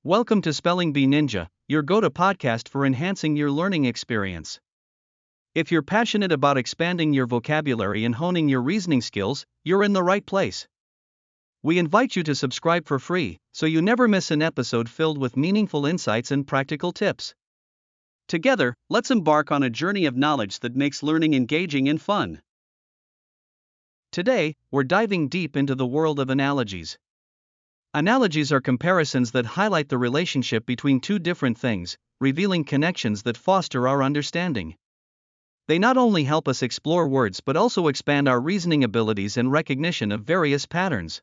Welcome to Spelling Bee Ninja, your go-to podcast for enhancing your learning experience. If you're passionate about expanding your vocabulary and honing your reasoning skills, you're in the right place. We invite you to subscribe for free, so you never miss an episode filled with meaningful insights and practical tips. Together, let's embark on a journey of knowledge that makes learning engaging and fun. Today, we're diving deep into the world of analogies. Analogies are comparisons that highlight the relationship between two different things, revealing connections that foster our understanding. They not only help us explore words but also expand our reasoning abilities and recognition of various patterns.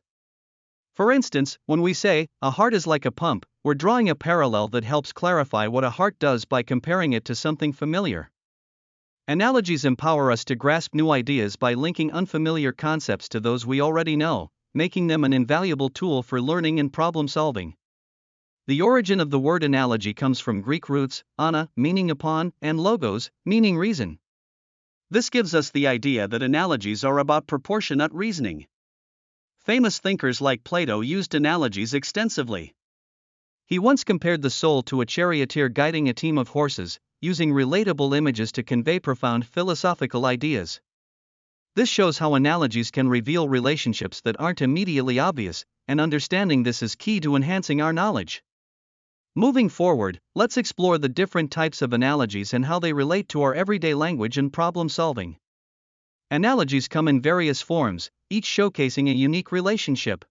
For instance, when we say, "a heart is like a pump," we're drawing a parallel that helps clarify what a heart does by comparing it to something familiar. Analogies empower us to grasp new ideas by linking unfamiliar concepts to those we already know, making them an invaluable tool for learning and problem solving. The origin of the word analogy comes from Greek roots, ana, meaning upon, and logos, meaning reason. This gives us the idea that analogies are about proportionate reasoning. Famous thinkers like Plato used analogies extensively. He once compared the soul to a charioteer guiding a team of horses, using relatable images to convey profound philosophical ideas. This shows how analogies can reveal relationships that aren't immediately obvious, and understanding this is key to enhancing our knowledge. Moving forward, let's explore the different types of analogies and how they relate to our everyday language and problem solving. Analogies come in various forms, each showcasing a unique relationship.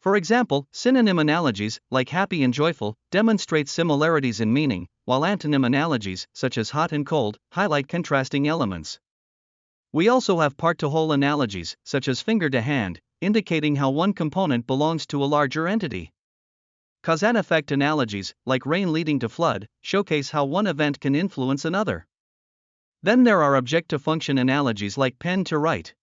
For example, synonym analogies, like happy and joyful, demonstrate similarities in meaning, while antonym analogies, such as hot and cold, highlight contrasting elements. We also have part-to-whole analogies, such as finger-to-hand, indicating how one component belongs to a larger entity. Cause-and-effect analogies, like rain leading to flood, showcase how one event can influence another. Then there are object-to-function analogies like pen to write.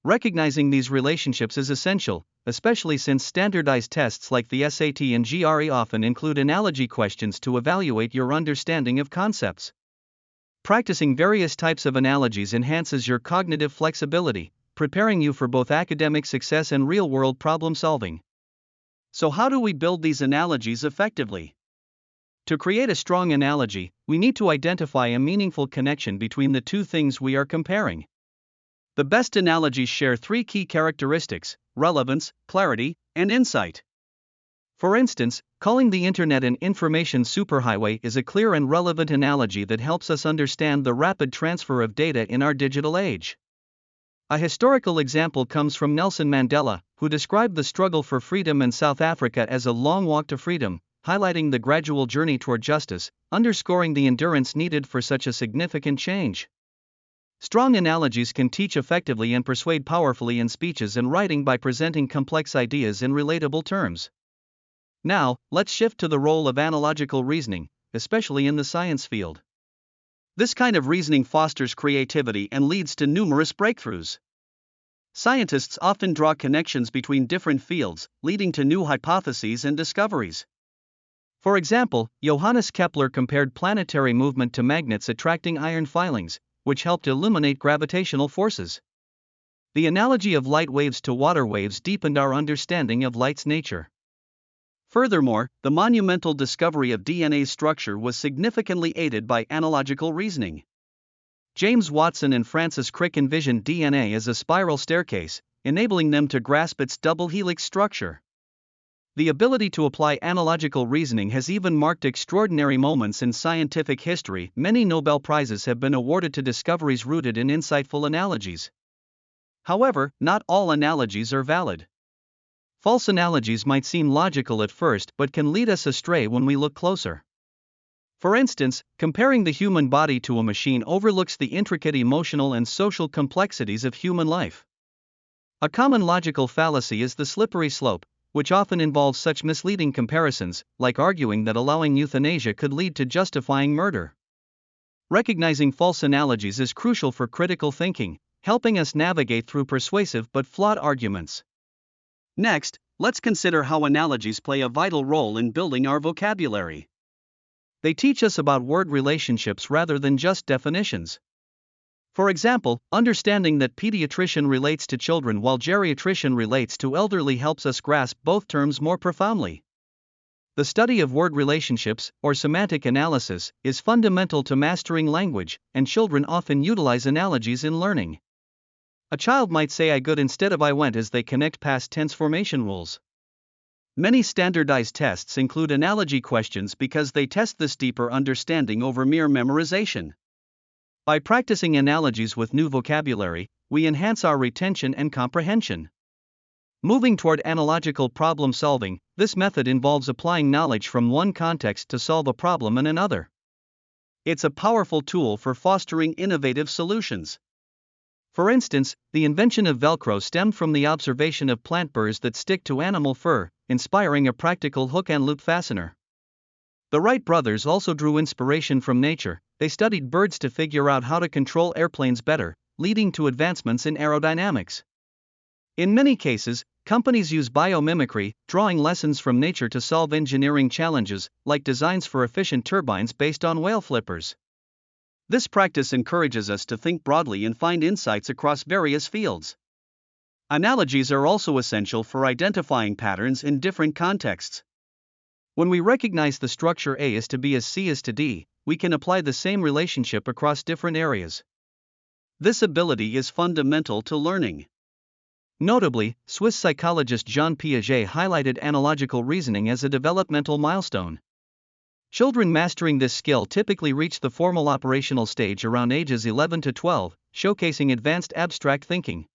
Recognizing these relationships is essential, especially since standardized tests like the SAT and GRE often include analogy questions to evaluate your understanding of concepts. Practicing various types of analogies enhances your cognitive flexibility, preparing you for both academic success and real-world problem solving. So how do we build these analogies effectively? To create a strong analogy, we need to identify a meaningful connection between the two things we are comparing. The best analogies share three key characteristics: relevance, clarity, and insight. For instance, calling the internet an information superhighway is a clear and relevant analogy that helps us understand the rapid transfer of data in our digital age. A historical example comes from Nelson Mandela, who described the struggle for freedom in South Africa as a long walk to freedom, highlighting the gradual journey toward justice, underscoring the endurance needed for such a significant change. Strong analogies can teach effectively and persuade powerfully in speeches and writing by presenting complex ideas in relatable terms. Now, let's shift to the role of analogical reasoning, especially in the science field. This kind of reasoning fosters creativity and leads to numerous breakthroughs. Scientists often draw connections between different fields, leading to new hypotheses and discoveries. For example, Johannes Kepler compared planetary movement to magnets attracting iron filings, which helped illuminate gravitational forces. The analogy of light waves to water waves deepened our understanding of light's nature. Furthermore, the monumental discovery of DNA's structure was significantly aided by analogical reasoning. James Watson and Francis Crick envisioned DNA as a spiral staircase, enabling them to grasp its double helix structure. The ability to apply analogical reasoning has even marked extraordinary moments in scientific history. Many Nobel Prizes have been awarded to discoveries rooted in insightful analogies. However, not all analogies are valid. False analogies might seem logical at first but can lead us astray when we look closer. For instance, comparing the human body to a machine overlooks the intricate emotional and social complexities of human life. A common logical fallacy is the slippery slope, which often involves such misleading comparisons, like arguing that allowing euthanasia could lead to justifying murder. Recognizing false analogies is crucial for critical thinking, helping us navigate through persuasive but flawed arguments. Next, let's consider how analogies play a vital role in building our vocabulary. They teach us about word relationships rather than just definitions. For example, understanding that pediatrician relates to children while geriatrician relates to elderly helps us grasp both terms more profoundly. The study of word relationships, or semantic analysis, is fundamental to mastering language, and children often utilize analogies in learning. A child might say I good instead of I went as they connect past tense formation rules. Many standardized tests include analogy questions because they test this deeper understanding over mere memorization. By practicing analogies with new vocabulary, we enhance our retention and comprehension. Moving toward analogical problem solving, this method involves applying knowledge from one context to solve a problem in another. It's a powerful tool for fostering innovative solutions. For instance, the invention of Velcro stemmed from the observation of plant burrs that stick to animal fur, inspiring a practical hook and loop fastener. The Wright brothers also drew inspiration from nature. They studied birds to figure out how to control airplanes better, leading to advancements in aerodynamics. In many cases, companies use biomimicry, drawing lessons from nature to solve engineering challenges, like designs for efficient turbines based on whale flippers. This practice encourages us to think broadly and find insights across various fields. Analogies are also essential for identifying patterns in different contexts. When we recognize the structure A is to B as C is to D, we can apply the same relationship across different areas. This ability is fundamental to learning. Notably, Swiss psychologist Jean Piaget highlighted analogical reasoning as a developmental milestone. Children mastering this skill typically reach the formal operational stage around ages 11 to 12, showcasing advanced abstract thinking.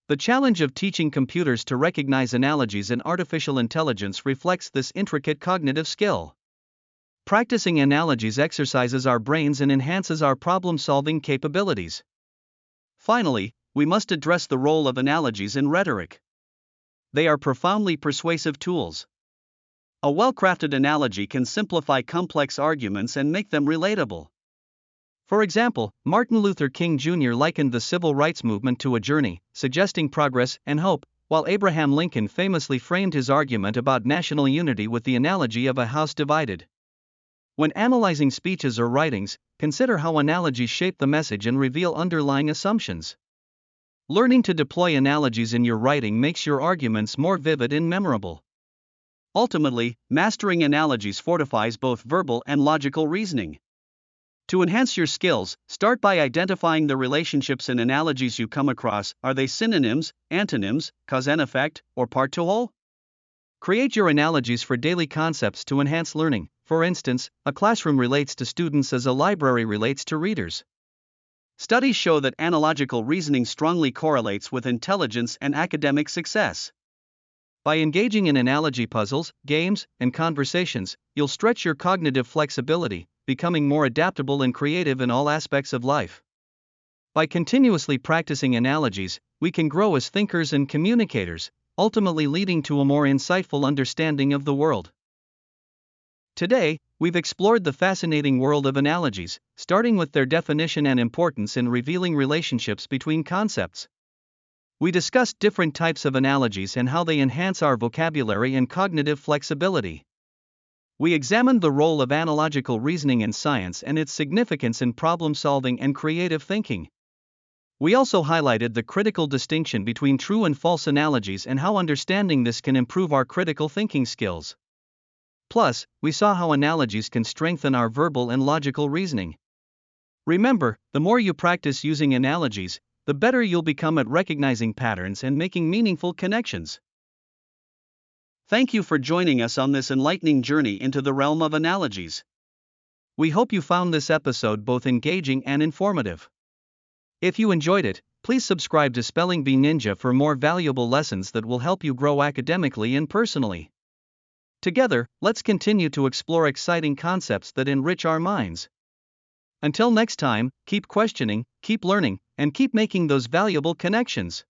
The challenge of teaching computers to recognize analogies in artificial intelligence reflects this intricate cognitive skill. Practicing analogies exercises our brains and enhances our problem-solving capabilities. Finally, we must address the role of analogies in rhetoric. They are profoundly persuasive tools. A well-crafted analogy can simplify complex arguments and make them relatable. For example, Martin Luther King Jr. likened the civil rights movement to a journey, suggesting progress and hope, while Abraham Lincoln famously framed his argument about national unity with the analogy of a house divided. When analyzing speeches or writings, consider how analogies shape the message and reveal underlying assumptions. Learning to deploy analogies in your writing makes your arguments more vivid and memorable. Ultimately, mastering analogies fortifies both verbal and logical reasoning. To enhance your skills, start by identifying the relationships in analogies you come across. Are they synonyms, antonyms, cause and effect, or part to whole? Create your analogies for daily concepts to enhance learning. For instance, a classroom relates to students as a library relates to readers. Studies show that analogical reasoning strongly correlates with intelligence and academic success. By engaging in analogy puzzles, games, and conversations, you'll stretch your cognitive flexibility, becoming more adaptable and creative in all aspects of life. By continuously practicing analogies, we can grow as thinkers and communicators, ultimately leading to a more insightful understanding of the world. Today, we've explored the fascinating world of analogies, starting with their definition and importance in revealing relationships between concepts. We discussed different types of analogies and how they enhance our vocabulary and cognitive flexibility. We examined the role of analogical reasoning in science and its significance in problem-solving and creative thinking. We also highlighted the critical distinction between true and false analogies and how understanding this can improve our critical thinking skills. Plus, we saw how analogies can strengthen our verbal and logical reasoning. Remember, the more you practice using analogies, the better you'll become at recognizing patterns and making meaningful connections. Thank you for joining us on this enlightening journey into the realm of analogies. We hope you found this episode both engaging and informative. If you enjoyed it, please subscribe to Spelling Bee Ninja for more valuable lessons that will help you grow academically and personally. Together, let's continue to explore exciting concepts that enrich our minds. Until next time, keep questioning, keep learning, and keep making those valuable connections.